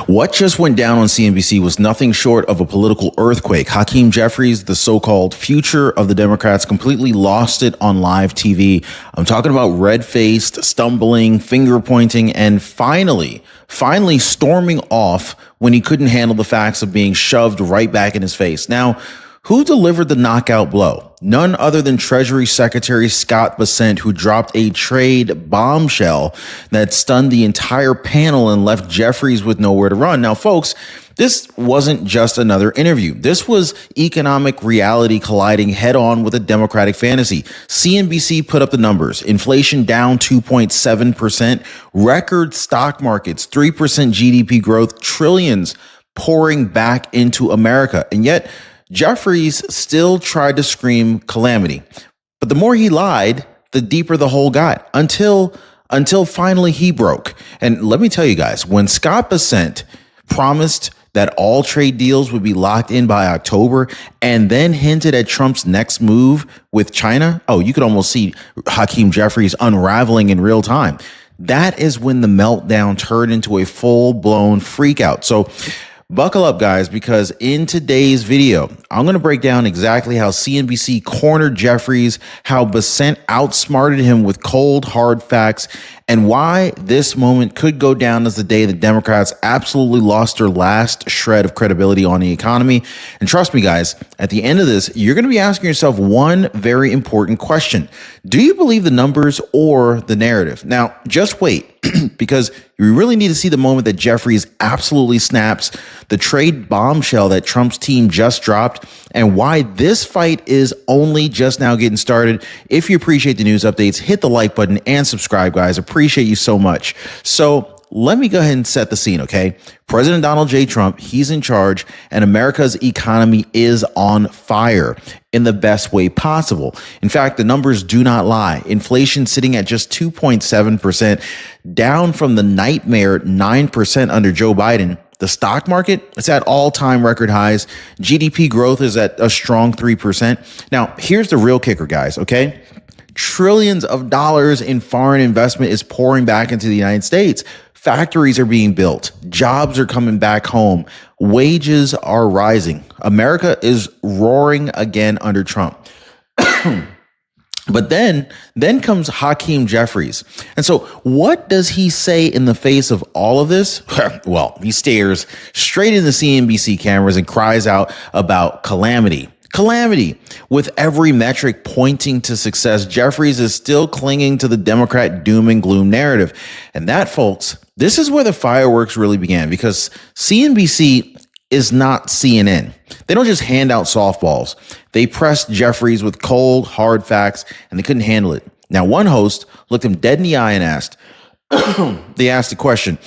What just went down on CNBC was nothing short of a political earthquake. Hakeem Jeffries, the so-called future of the Democrats, completely lost it on live TV. I'm talking about red-faced, stumbling, finger-pointing, and finally storming off when he couldn't handle the facts of being shoved right back in his face. Now, who delivered the knockout blow? None other than Treasury Secretary Scott Bessent, who dropped a trade bombshell that stunned the entire panel and left Jeffries with nowhere to run. Now, folks, this wasn't just another interview. This was economic reality colliding head on with a Democratic fantasy. CNBC put up the numbers. Inflation down 2.7%, record stock markets, 3% GDP growth, trillions pouring back into America. And yet, Jeffries still tried to scream calamity. But the more he lied, the deeper the hole got until finally he broke. And let me tell you guys, when Scott Bessent promised that all trade deals would be locked in by October and then hinted at Trump's next move with China, you could almost see Hakeem Jeffries unraveling in real time. That is when the meltdown turned into a full-blown freakout. So buckle up, guys, because in today's video, I'm going to break down exactly how CNBC cornered Jeffries, how Bessent outsmarted him with cold, hard facts, and why this moment could go down as the day the Democrats absolutely lost their last shred of credibility on the economy. And trust me, guys, at the end of this, you're going to be asking yourself one very important question. Do you believe the numbers or the narrative? Now, just wait, because you really need to see the moment that Jeffries absolutely snaps, the trade bombshell that Trump's team just dropped, and why this fight is only just now getting started. If you appreciate the news updates, hit the like button and subscribe, guys. Appreciate you so much. So let me go ahead and set the scene, okay? President Donald J. Trump, he's in charge, and America's economy is on fire in the best way possible. In fact, the numbers do not lie. Inflation sitting at just 2.7%, down from the nightmare 9% under Joe Biden. The stock market, it's at all-time record highs. GDP growth is at a strong 3%. Now, here's the real kicker, guys, okay? Trillions of dollars in foreign investment is pouring back into the United States. Factories are being built. Jobs are coming back home. Wages are rising. America is roaring again under Trump. But then comes Hakeem Jeffries. And so what does he say in the face of all of this? Well, he stares straight into CNBC cameras and cries out about calamity. Calamity. With every metric pointing to success, Jeffries is still clinging to the Democrat doom and gloom narrative. And that, folks, this is where the fireworks really began, because CNBC is not CNN. They don't just hand out softballs. They pressed Jeffries with cold, hard facts, and they couldn't handle it. Now, one host looked him dead in the eye and asked, they asked the question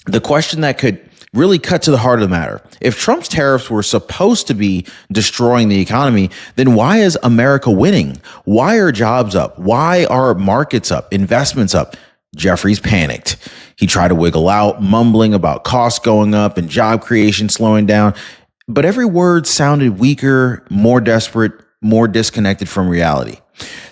that could really cut to the heart of the matter. If Trump's tariffs were supposed to be destroying the economy, then why is America winning? Why are jobs up? Why are markets up, investments up? Jeffries panicked. He tried to wiggle out, mumbling about costs going up and job creation slowing down. But every word sounded weaker, more desperate, more disconnected from reality.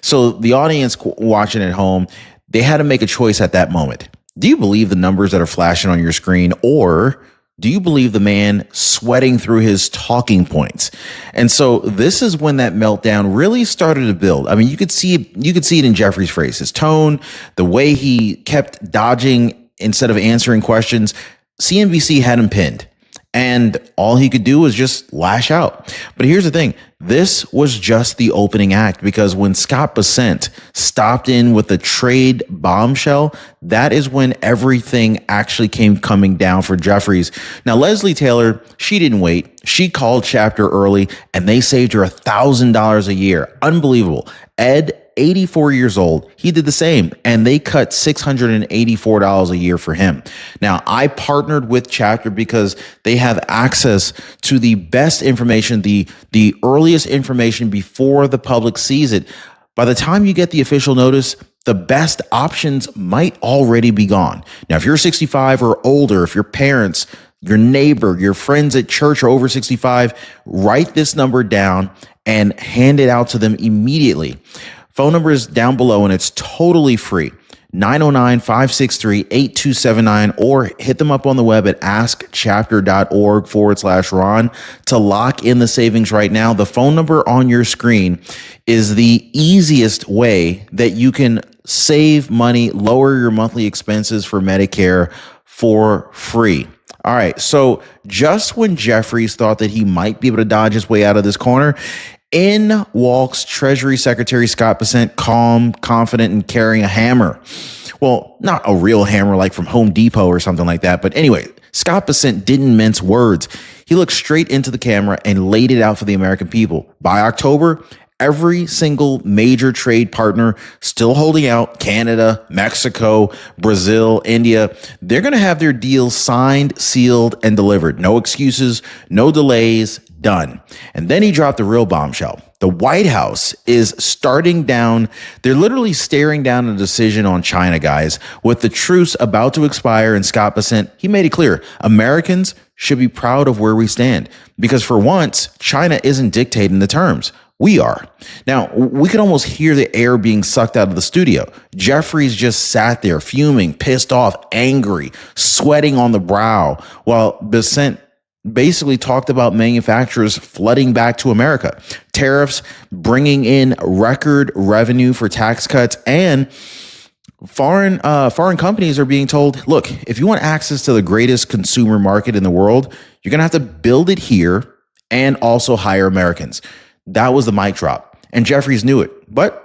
So the audience watching at home, they had to make a choice at that moment. Do you believe the numbers that are flashing on your screen, or do you believe the man sweating through his talking points? And so this is when that meltdown really started to build. I mean, you could see it in Jeffries' phrase, his tone, the way he kept dodging instead of answering questions. CNBC had him pinned, and all he could do was just lash out. But here's the thing. This was just the opening act, because when Scott Bessent stopped in with the trade bombshell, that is when everything actually came coming down for Jeffries. Now, Leslie Taylor, she didn't wait. She called Chapter early, and they saved her $1,000 a year. Unbelievable. Ed, 84 years old, he did the same, and they cut $684 a year for him. Now, I partnered with Chapter because they have access to the best information, the earliest information before the public sees it. By the time you get the official notice, the best options might already be gone. Now, if you're 65 or older, if your parents, your neighbor, your friends at church are over 65, write this number down and hand it out to them immediately. Phone number is down below, and it's totally free. 909-563-8279, or hit them up on the web at askchapter.org/Ron to lock in the savings right now. The phone number on your screen is the easiest way that you can save money, lower your monthly expenses for Medicare for free. All right. So just when Jeffries thought that he might be able to dodge his way out of this corner, in walks Treasury Secretary Scott Bessent, calm, confident, and carrying a hammer. Well, not a real hammer like from Home Depot or something like that. But anyway, Scott Bessent didn't mince words. He looked straight into the camera and laid it out for the American people. By October, every single major trade partner still holding out, Canada, Mexico, Brazil, India, they're going to have their deals signed, sealed, and delivered. No excuses, no delays, done. And then he dropped the real bombshell. The White House is starting down. They're literally staring down a decision on China, guys, with the truce about to expire. And Scott Bessent, he made it clear, Americans should be proud of where we stand, because for once, China isn't dictating the terms. We are. Now, we could almost hear the air being sucked out of the studio. Jeffries just sat there fuming, pissed off, angry, sweating on the brow, while Bessent basically talked about manufacturers flooding back to America, tariffs bringing in record revenue for tax cuts, and foreign companies are being told, look, if you want access to the greatest consumer market in the world, you're going to have to build it here and also hire Americans. That was the mic drop, and Jeffries knew it, but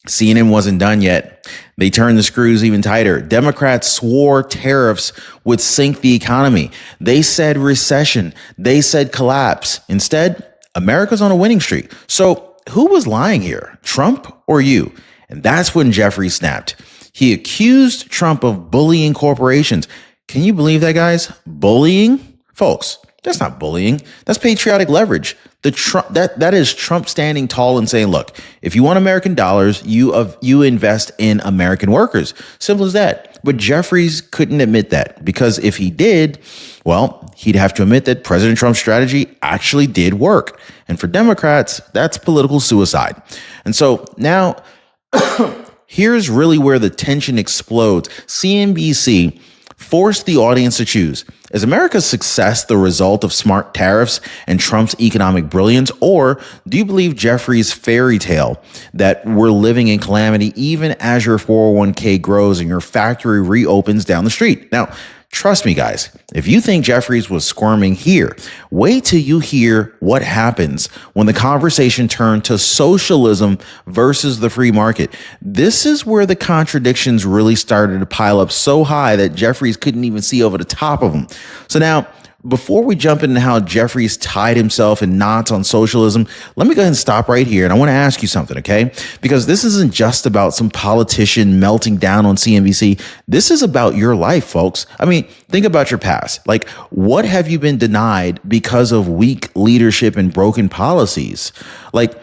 CNN wasn't done yet. They turned the screws even tighter. Democrats swore tariffs would sink the economy. They said recession. They said collapse. Instead, America's on a winning streak. So who was lying here, Trump or you? And that's when Jeffries snapped. He accused Trump of bullying corporations. Can you believe that, guys? Bullying? Folks, that's not bullying. That's patriotic leverage. That is Trump standing tall and saying, look, if you want American dollars, you invest in American workers. Simple as that. But Jeffries couldn't admit that, because if he did, well, he'd have to admit that President Trump's strategy actually did work. And for Democrats, that's political suicide. And so now here's really where the tension explodes. CNBC forced the audience to choose. Is America's success the result of smart tariffs and Trump's economic brilliance? Or do you believe Jeffries' fairy tale that we're living in calamity even as your 401k grows and your factory reopens down the street? Now, trust me, guys, if you think Jeffries was squirming here, wait till you hear what happens when the conversation turned to socialism versus the free market. This is where the contradictions really started to pile up so high that Jeffries couldn't even see over the top of them. So now, before we jump into how Jeffries tied himself in knots on socialism, let me go ahead and stop right here. And I want to ask you something, okay? Because this isn't just about some politician melting down on CNBC. This is about your life, folks. I mean, think about your past. Like, what have you been denied because of weak leadership and broken policies? Like,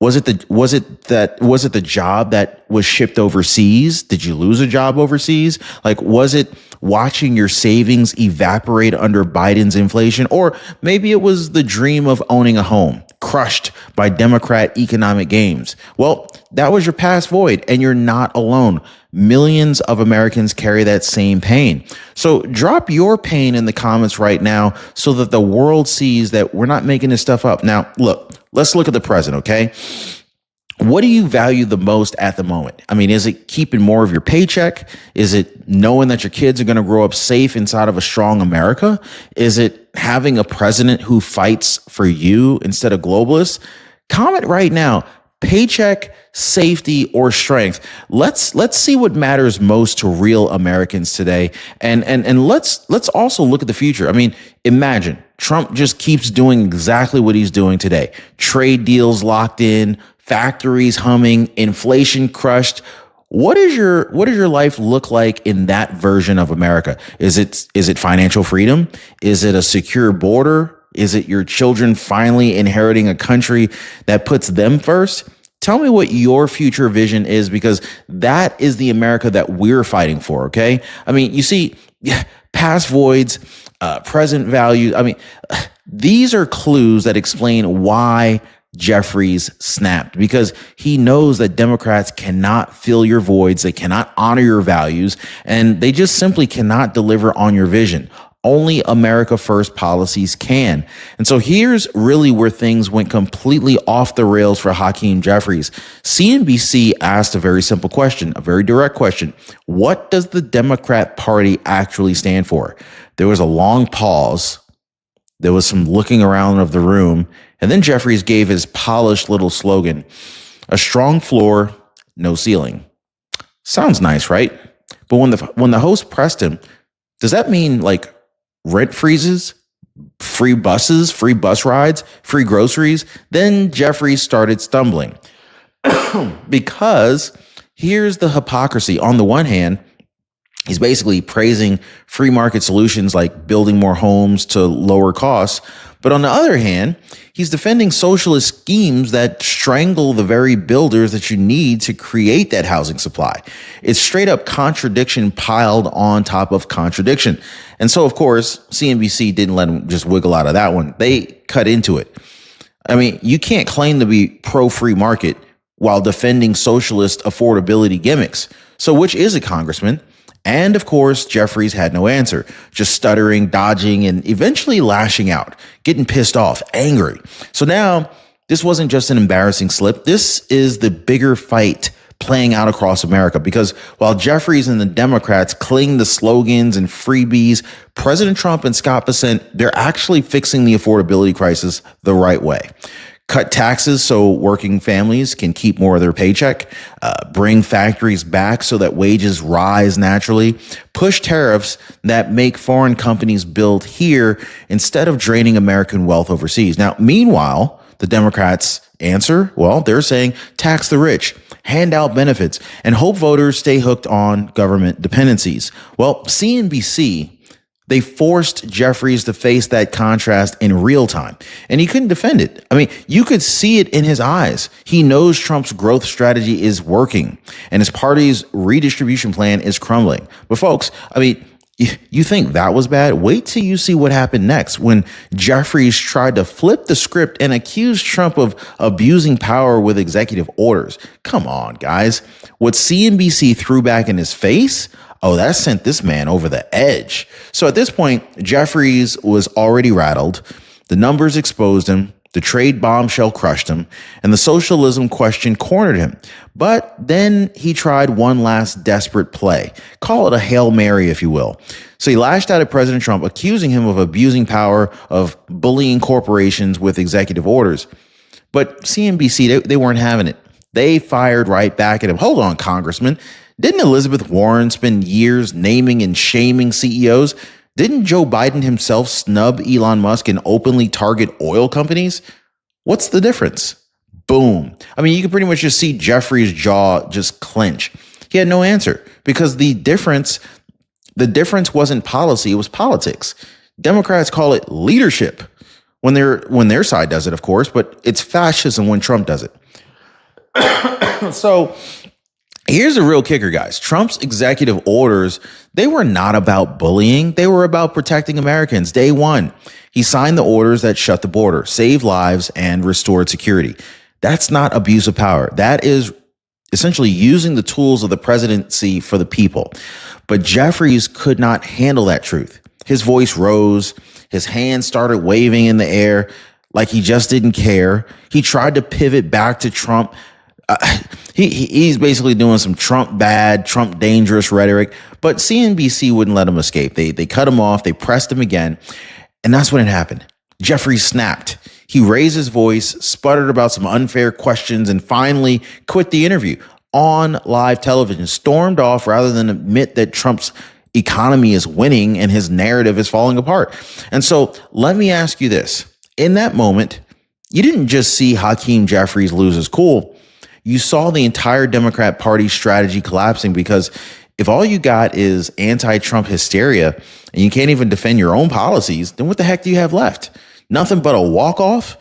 was it the job that was shipped overseas? Did you lose a job overseas? Like, was it watching your savings evaporate under Biden's inflation? Or maybe it was the dream of owning a home, crushed by Democrat economic games. Well, that was your past void, and you're not alone. Millions of Americans carry that same pain. So drop your pain in the comments right now so that the world sees that we're not making this stuff up. Now, look, let's look at the present, okay? What do you value the most at the moment? I mean, is it keeping more of your paycheck? Is it knowing that your kids are going to grow up safe inside of a strong America? Is it having a president who fights for you instead of globalists? Comment right now. Paycheck, safety, or strength. Let's see what matters most to real Americans today. And let's also look at the future. I mean, imagine Trump just keeps doing exactly what he's doing today. Trade deals locked in, factories humming, inflation crushed. What does your life look like in that version of America? Is it financial freedom? Is it a secure border? Is it your children finally inheriting a country that puts them first? Tell me what your future vision is, because that is the America that we're fighting for, okay? I mean, you see, past voids, present value. I mean, these are clues that explain why Jeffries snapped because he knows that Democrats cannot fill your voids. They cannot honor your values, and they just simply cannot deliver on your vision. Only America First policies can. And so here's really where things went completely off the rails for Hakeem Jeffries. CNBC asked a very simple question, a very direct question. What does the Democrat Party actually stand for? There was a long pause. There was some looking around of the room. And then Jeffries gave his polished little slogan, a strong floor, no ceiling. Sounds nice, right? But when the host pressed him, does that mean like rent freezes, free buses, free bus rides, free groceries? Then Jeffries started stumbling because here's the hypocrisy. On the one hand, he's basically praising free market solutions like building more homes to lower costs. But on the other hand, he's defending socialist schemes that strangle the very builders that you need to create that housing supply. It's straight up contradiction piled on top of contradiction. And so, of course, CNBC didn't let him just wiggle out of that one. They cut into it. I mean, you can't claim to be pro-free market while defending socialist affordability gimmicks. So which is it, Congressman? And of course, Jeffries had no answer, just stuttering, dodging, and eventually lashing out, getting pissed off, angry. So now this wasn't just an embarrassing slip. This is the bigger fight playing out across America, because while Jeffries and the Democrats cling to slogans and freebies, President Trump and Scott Bessent, they're actually fixing the affordability crisis the right way. Cut taxes so working families can keep more of their paycheck, bring factories back so that wages rise naturally, push tariffs that make foreign companies build here instead of draining American wealth overseas. Now, meanwhile, the Democrats answer, well, they're saying tax the rich, hand out benefits, and hope voters stay hooked on government dependencies. Well, CNBC, they forced Jeffries to face that contrast in real time, and he couldn't defend it. I mean, you could see it in his eyes. He knows Trump's growth strategy is working, and his party's redistribution plan is crumbling. But folks, I mean, you think that was bad? Wait till you see what happened next when Jeffries tried to flip the script and accuse Trump of abusing power with executive orders. Come on, guys. What CNBC threw back in his face, oh, that sent this man over the edge. So at this point, Jeffries was already rattled. The numbers exposed him. The trade bombshell crushed him, and the socialism question cornered him. But then he tried one last desperate play. Call it a Hail Mary, if you will. So he lashed out at President Trump, accusing him of abusing power, of bullying corporations with executive orders. But CNBC, they weren't having it. They fired right back at him. Hold on, Congressman. Didn't Elizabeth Warren spend years naming and shaming CEOs? Didn't Joe Biden himself snub Elon Musk and openly target oil companies? What's the difference? Boom. I mean, you can pretty much just see Jeffries' jaw just clench. He had no answer because the difference wasn't policy, it was politics. Democrats call it leadership when their side does it, of course, but it's fascism when Trump does it. So here's the real kicker, guys. Trump's executive orders, they were not about bullying. They were about protecting Americans. Day one, he signed the orders that shut the border, saved lives, and restored security. That's not abuse of power. That is essentially using the tools of the presidency for the people. But Jeffries could not handle that truth. His voice rose. His hands started waving in the air like he just didn't care. He tried to pivot back to Trump. He's basically doing some Trump bad, Trump dangerous rhetoric, but CNBC wouldn't let him escape. They cut him off. They pressed him again. And that's when it happened. Jeffries snapped. He raised his voice, sputtered about some unfair questions, and finally quit the interview on live television, stormed off rather than admit that Trump's economy is winning and his narrative is falling apart. And so let me ask you this. In that moment, you didn't just see Hakeem Jeffries lose his cool. You saw the entire Democrat Party strategy collapsing, because if all you got is anti-Trump hysteria and you can't even defend your own policies, then what the heck do you have left? Nothing but a walk-off?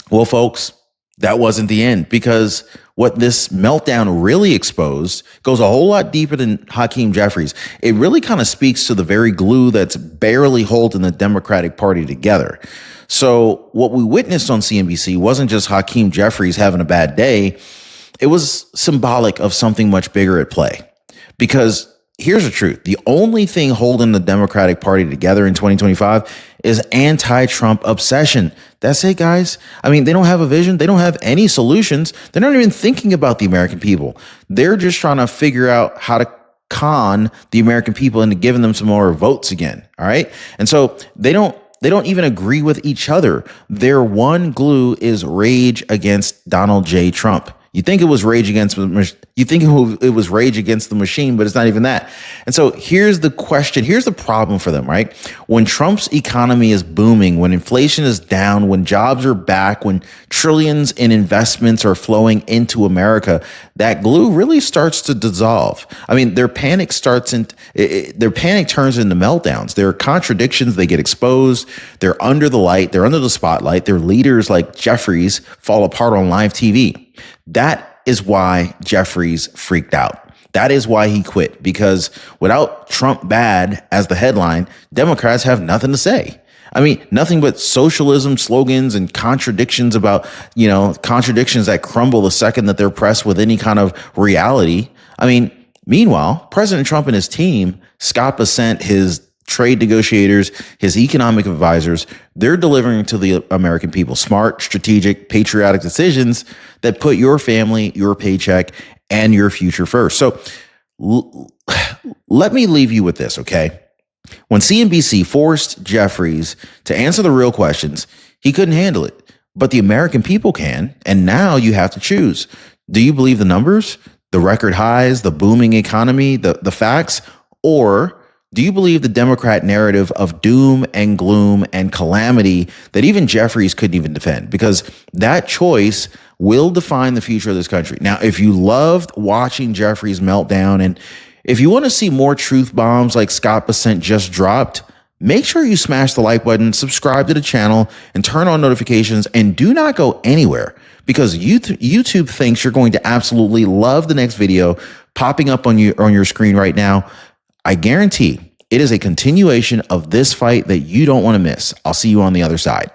Well, folks, that wasn't the end, because what this meltdown really exposed goes a whole lot deeper than Hakeem Jeffries. It really kind of speaks to the very glue that's barely holding the Democratic Party together. So what we witnessed on CNBC wasn't just Hakeem Jeffries having a bad day. It was symbolic of something much bigger at play. Because here's the truth. The only thing holding the Democratic Party together in 2025 is anti-Trump obsession. That's it, guys. I mean, they don't have a vision. They don't have any solutions. They're not even thinking about the American people. They're just trying to figure out how to con the American people into giving them some more votes again. All right. And so they don't even agree with each other. Their one glue is rage against Donald J. Trump. You think it was rage against the machine, but it's not even that. And so here's the question. Here's the problem for them, right? When Trump's economy is booming, when inflation is down, when jobs are back, when trillions in investments are flowing into America, that glue really starts to dissolve. I mean, their panic turns into meltdowns. There are contradictions. They get exposed. They're under the light. They're under the spotlight. Their leaders like Jeffries fall apart on live TV. That is why Jeffries freaked out. That is why he quit, because without Trump bad as the headline, Democrats have nothing to say. I mean, nothing but socialism slogans and contradictions about, contradictions that crumble the second that they're pressed with any kind of reality. I mean, meanwhile, President Trump and his team, Scott Bessent, his trade negotiators, his economic advisors, they're delivering to the American people smart, strategic, patriotic decisions that put your family, your paycheck, and your future first. So let me leave you with this, okay? When CNBC forced Jeffries to answer the real questions, he couldn't handle it. But the American people can, and now you have to choose. Do you believe the numbers, the record highs, the booming economy, the facts, or do you believe the Democrat narrative of doom and gloom and calamity that even Jeffries couldn't even defend? Because that choice will define the future of this country. Now, if you loved watching Jeffries meltdown, and if you want to see more truth bombs like Scott Bessent just dropped, make sure you smash the like button, subscribe to the channel, and turn on notifications, and do not go anywhere, because YouTube thinks you're going to absolutely love the next video popping up on your screen right now. I guarantee it is a continuation of this fight that you don't want to miss. I'll see you on the other side.